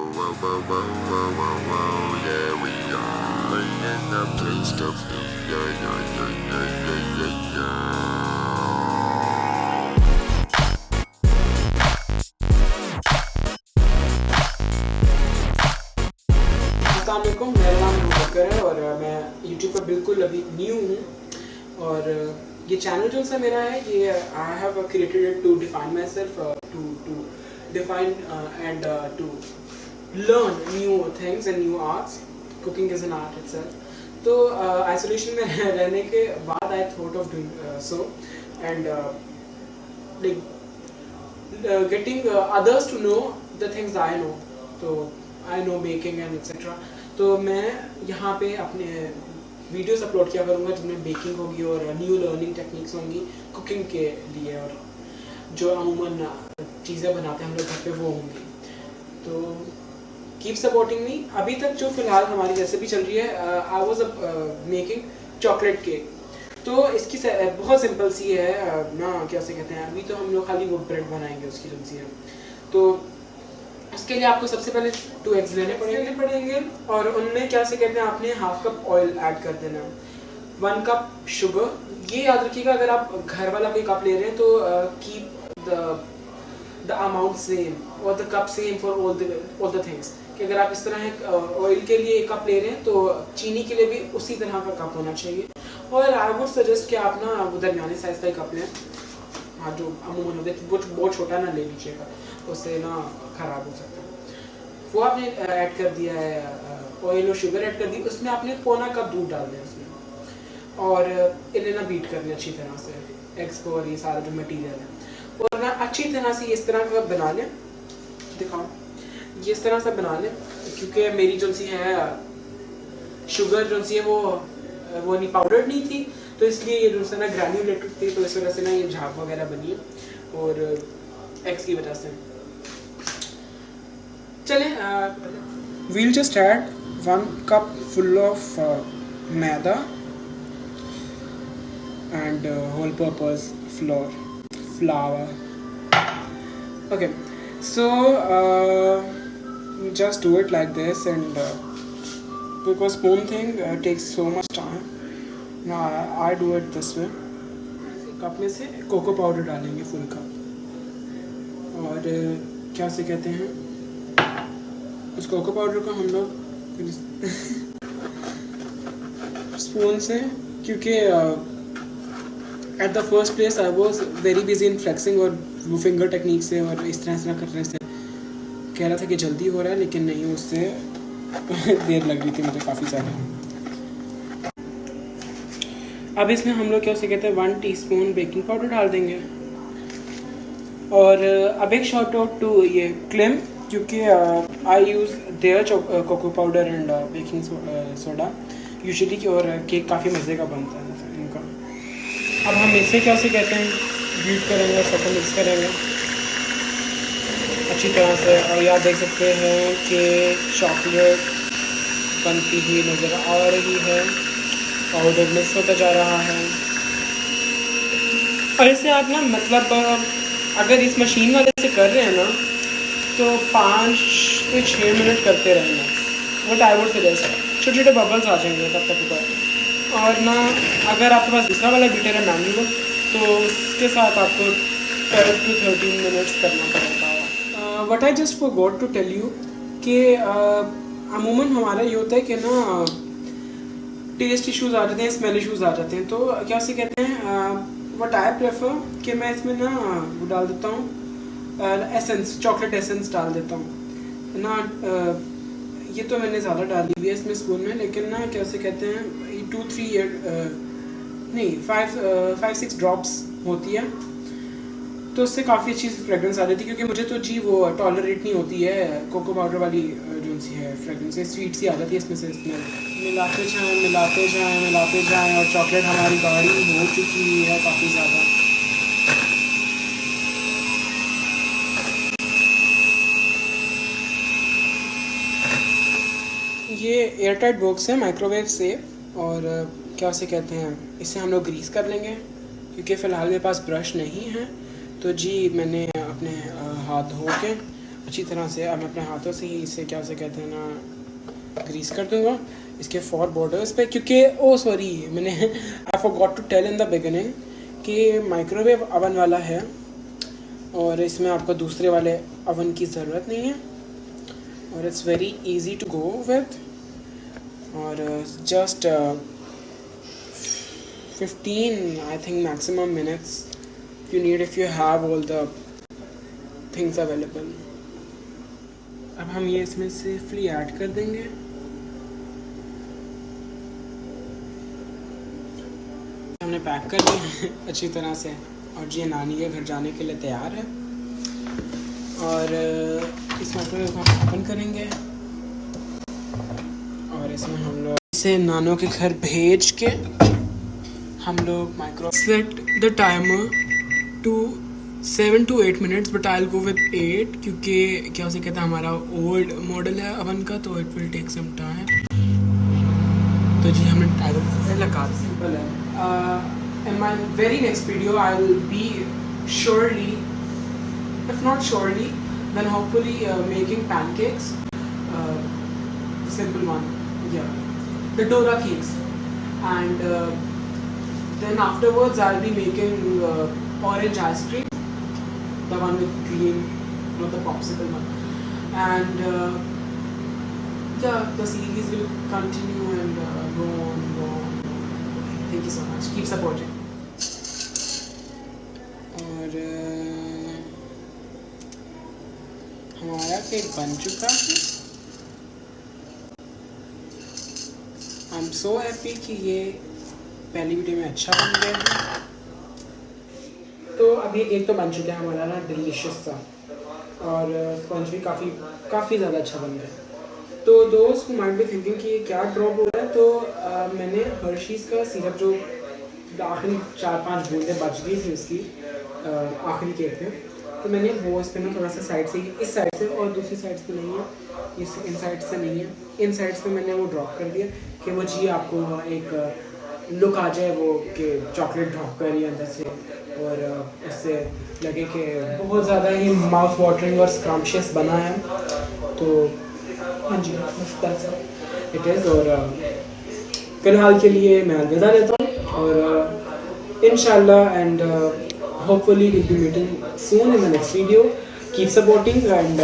Yeah, we are in the place to be. अस्सलाम वालेकुम, मेरा नाम मुबक्कर है और मैं यूट्यूब पर बिल्कुल अभी न्यू हूँ। और ये चैनल जो सा मेरा है, ये I have created it to define myself, to define and to learn new things and new arts. Cooking is an art itself. तो आइसोलेशन में रहने के बाद I thought of doing so and getting others to know the things I know. तो I know baking and etc. तो मैं यहाँ पे अपने वीडियोस अपलोड किया करूँगा जिनमें बेकिंग होगी और न्यू लर्निंग टेक्निक्स होंगी कुकिंग के लिए, और जो अमूमन चीज़ें बनाते हैं हम लोग घर पे वो होंगी. तो कीप सपोर्टिंग मी. अभी तक जो फ़िलहाल हमारी रेसिपी चल रही है, I was making chocolate cake. तो इसकी बहुत सिंपल सी है ना, कैसे कहते हैं, अभी तो हम लोग खाली वो ब्रेड बनाएंगे उसकी जो सी है. तो उसके लिए आपको सबसे पहले 2 एग्स लेने पड़ेंगे और उनमें क्या से कहते हैं, आपने हाफ कप ऑयल ऐड कर देना, 1 कप शुगर. ये याद रखिएगा, अगर आप घर वाला कोई कप ले रहे हैं तो कीप द अमाउंट सेम और the cup same for all the things. कि अगर आप इस तरह ऑयल के लिए 1 कप ले रहे हैं तो चीनी के लिए भी उसी तरह का कप होना चाहिए. और आई वुड सजेस्ट कि आप ना वो दरमियाने साइज़ का कप लें. हाँ, जो अमूमन होते हैं बहुत छोटा ना ले लीजिएगा, उससे ना ख़राब हो सकता है. वो आपने ऐड कर दिया है, ऑयल और शुगर ऐड कर दी. उसमें आपने पौना कप दूध डाल दिया उसमें, और इन्हें ना बीट कर लें अच्छी तरह से एग्स को और ये सारा जो मटीरियल है, और ना अच्छी तरह से इस तरह का बना लें. दिखाओ, ये इस तरह से बना लें. क्योंकि मेरी जो सी है शुगर जो सी है वो नहीं पाउडर नहीं थी, तो इसलिए ये जो है ना ग्रैन्युलेटेड थी, तो इस वजह से ना ये झाग वगैरह बनी है, और एग्स की वजह से. चलें, we'll just add 1 cup full of maida and whole purpose flour. Okay, so just do it like this, and because spoon thing takes so much time. Now I do it this way. Cup में से cocoa powder डालेंगे full cup, और क्या से कहते हैं, उस cocoa powder को हम लोग स्पून से, क्योंकि at the first place I was very busy in flexing और वो फिंगर टेक्निक से और इस तरह करने से कह रहा था कि जल्दी हो रहा है, लेकिन नहीं, उससे देर लग रही थी मुझे काफ़ी ज़्यादा. अब इसमें हम लोग क्या उसे कहते हैं 1 टीस्पून बेकिंग पाउडर डाल देंगे. और अब एक शॉर्ट आउट टू ये क्लेम, क्योंकि I use there cocoa powder and baking soda usually, और केक काफ़ी मज़े का बनता है इनका. अब हम इसे क्या उसे कहते हैं बीट करेंगे, सबको मिक्स करेंगे अच्छी तरह से. और यहाँ देख सकते हैं कि चॉकलेट बनती हुई नज़र आ रही है, पाउडर मिक्स होता जा रहा है. और इसे आप ना, मतलब अगर इस मशीन वाले से कर रहे हैं ना, तो 5 से 6 मिनट करते रहना. वट आई वुड सजेस्ट, छोटे छोटे बबल्स आ जाएंगे तब तक ऊपर. और ना, अगर आपके पास दूसरा वाला बीटर है मैनुअल, तो उसके साथ आपको 12 to 13 मिनट्स करना पड़ेगा. What I just forgot to tell you कि अमूमन हमारा ये होता है कि ना टेस्ट इश्यूज़ आ जाते हैं, स्मेल इश्यूज़ आ जाते हैं. तो क्या से कहते हैं, वट आई प्रेफर कि मैं इसमें ना वो डाल देता हूँ एसेंस, चॉकलेट एसेंस डाल देता हूँ ना. ये तो मैंने ज़्यादा डाली हुई है इसमें स्पून में, लेकिन ना क्या से कहते हैं 5-6 ड्रॉप्स होती है, तो उससे काफ़ी अच्छी फ्रेगरेंस आ जाती है. क्योंकि मुझे तो जी वो टॉलरेट नहीं होती है कोको पाउडर वाली जो सी है फ्रेगरेंस, स्वीट सी आ जाती है इसमें से. इसमें मिलाते जाएं और चॉकलेट हमारी गाढ़ी हो चुकी है काफ़ी ज़्यादा. ये एयरटाइट बॉक्स है, माइक्रोवेव सेफ, और क्या उसे कहते हैं, इसे हम लोग ग्रीस कर लेंगे. क्योंकि फ़िलहाल मेरे पास ब्रश नहीं है, तो जी मैंने अपने हाथ धो के अच्छी तरह से अब मैं अपने हाथों से ही इसे क्या से कहते हैं ना ग्रीस कर दूंगा इसके 4 बॉर्डर्स पे, क्योंकि ओ सॉरी मैंने I forgot to tell in the beginning कि माइक्रोवेव अवन वाला है और इसमें आपको दूसरे वाले अवन की ज़रूरत नहीं है और it's very easy to go with और just 15 I think maximum minutes you need if you have all the things available. अब हम ये इसमें सेफली ऐड कर देंगे। हमने पैक कर दिया अच्छी तरह से और जी नानी के घर जाने के लिए तैयार है और इस माइक्रोवेव को हम ओपन करेंगे और इसमें हम लोग इसे नानों के घर भेज के हम लोग micro set the timer to 7 to 8 minutes but I'll go with 8 क्योंकि क्या उसे कहता है हमारा ओल्ड मॉडल है अवन का तो it will take some time। तो जी हमने टाइमर लगा सिंपल है। In my very next video I will be surely if not surely then hopefully making pancakes, simple one, yeah, the Dora cakes and then afterwards I'll be making orange ice cream, the one with cream, not the popsicle one, and yeah, the series will continue and go on. Thank you so much, keep supporting. और हमारा cake बन चुका है। I'm so happy कि ये पहली video में अच्छा बन गया है। तो अभी एक तो बन चुका है हमारा ना डिलीशियस सा और स्पंज भी काफ़ी ज़्यादा अच्छा बन गया। तो दोस्त माइट बी थिंकिंग कि ये क्या ड्रॉप हो रहा है, तो मैंने हर्शीज़ का सिरप जो आखिरी 4-5 बूंदें बच गई थी उसकी आखिरी केक में, तो मैंने वो इस पर ना थोड़ा सा साइड से इस साइड से और दूसरी साइड से नहीं है, इस इन साइड से नहीं है, इन साइड से मैंने वो ड्रॉप कर दिया कि वो जी आपको एक लुक आ जाए वो कि चॉकलेट ड्रॉप करिए अंदर से और उससे लगे कि बहुत ज़्यादा ही माउथ वाटरिंग और स्क्रम्शियस बना है। तो हाँ जी इट इज़। और फ़िलहाल के लिए मैं अलविदा लेता हूँ और इंशाल्लाह and hopefully will be meeting soon in the next video. Keep supporting and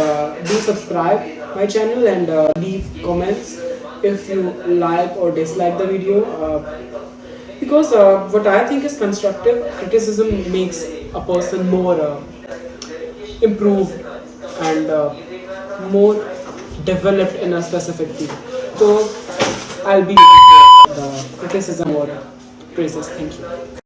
do subscribe my channel and leave comments if you like or dislike the video because what I think is constructive criticism makes a person more improved and more developed in a specific field. So I'll be the criticism or praises. Thank you.